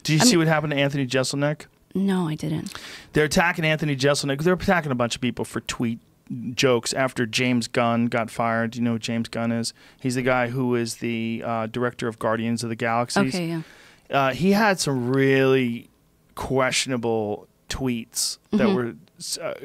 Do you see what happened to Anthony Jeselnik? No, I didn't. They're attacking Anthony Jeselnik. They're attacking a bunch of people for tweet jokes after James Gunn got fired. Do you know who James Gunn is? He's the guy who is the director of Guardians of the Galaxies. Okay, yeah. He had some really questionable tweets that were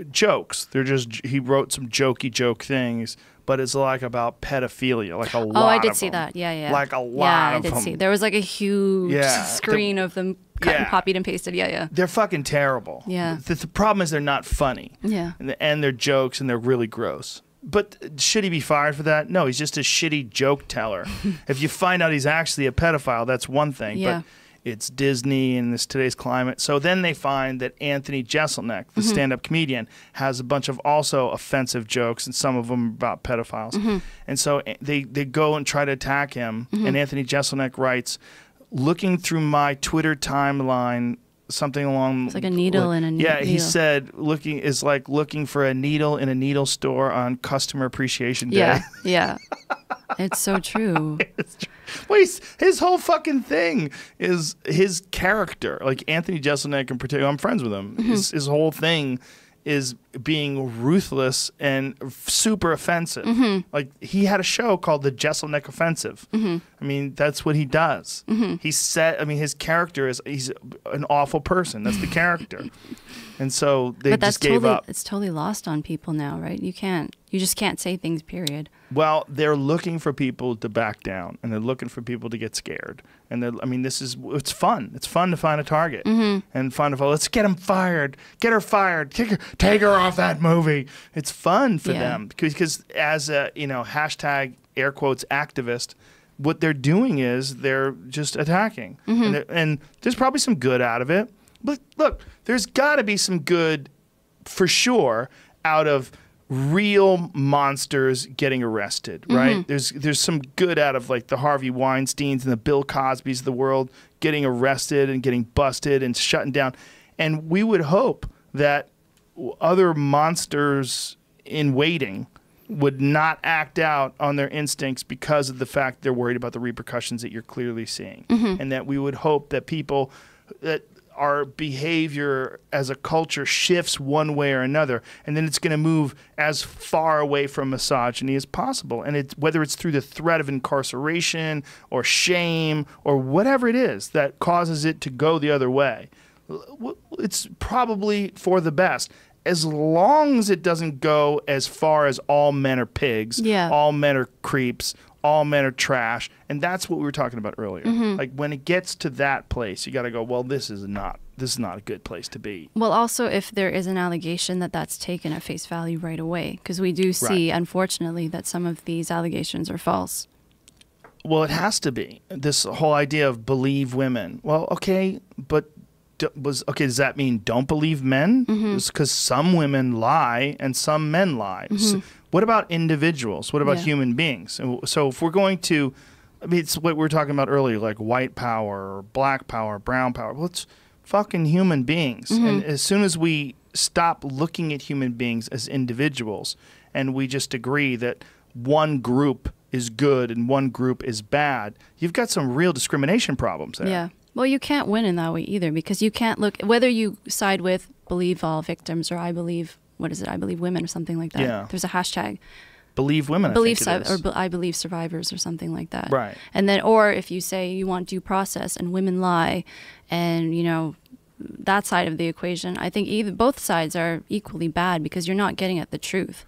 jokes. They're just, he wrote some jokey joke things, but it's like about pedophilia, like a lot. Oh, I did of see them. that. Yeah, yeah. Like a lot yeah, of I them. did see. There was like a huge screen of them cut and copied and pasted. Yeah, yeah. They're fucking terrible. Yeah. The problem is they're not funny. Yeah. And they're jokes and they're really gross. But should he be fired for that? No, he's just a shitty joke teller. If you find out he's actually a pedophile, that's one thing. Yeah. But it's Disney in today's climate. So then they find that Anthony Jeselnik, the stand-up comedian, has a bunch of also offensive jokes, and some of them about pedophiles. And so they go and try to attack him, and Anthony Jeselnik writes, looking through my Twitter timeline, something along... It's like a needle in a needle. Yeah, he said looking is like looking for a needle in a needle store on Customer Appreciation Day. Yeah, yeah. It's so true. It's true. Well, his whole fucking thing is his character. Like Anthony Jeselnik in particular, I'm friends with him. His whole thing is being ruthless and super offensive. Like he had a show called The Jeselnik Offensive. I mean, that's what he does. He said, I mean, his character is, he's an awful person. That's the character. And so they just gave up. It's totally lost on people now, right? You just can't say things, period. Well, they're looking for people to back down, and they're looking for people to get scared. And I mean, it's fun. It's fun to find a target and fun to let's get him fired, get her fired, take her off that movie. It's fun for them because as a hashtag air quotes activist, what they're doing is they're just attacking, and there's probably some good out of it. But look, there's got to be some good, for sure, out of real monsters getting arrested, right? There's some good out of like the Harvey Weinsteins and the Bill Cosbys of the world getting arrested and getting busted and shutting down. And we would hope that other monsters in waiting would not act out on their instincts because of the fact they're worried about the repercussions that you're clearly seeing. And that we would hope that people that our behavior as a culture shifts one way or another, and then it's going to move as far away from misogyny as possible. And whether it's through the threat of incarceration or shame or whatever it is that causes it to go the other way, it's probably for the best. As long as it doesn't go as far as all men are pigs, all men are creeps, all men are trash, and that's what we were talking about earlier. Like when it gets to that place, you got to go, well, this is not a good place to be. Well, also if there is an allegation that's taken at face value right away, because we do see, unfortunately, that some of these allegations are false. Well, it has to be. This whole idea of believe women. Well, okay, but does that mean don't believe men? Because some women lie and some men lie. So what about individuals? What about human beings? So if we're going to, I mean, it's what we were talking about earlier, like white power, or black power, brown power. Well, it's fucking human beings. And as soon as we stop looking at human beings as individuals and we just agree that one group is good and one group is bad, you've got some real discrimination problems there. Yeah. Well, you can't win in that way either, because you can't look, whether you side with believe all victims or I believe, what is it, I believe women or something like that. Yeah. There's a hashtag. Believe women, I think it is. Or I believe survivors or something like that. Right. And then, or if you say you want due process and women lie and, that side of the equation, I think both sides are equally bad because you're not getting at the truth.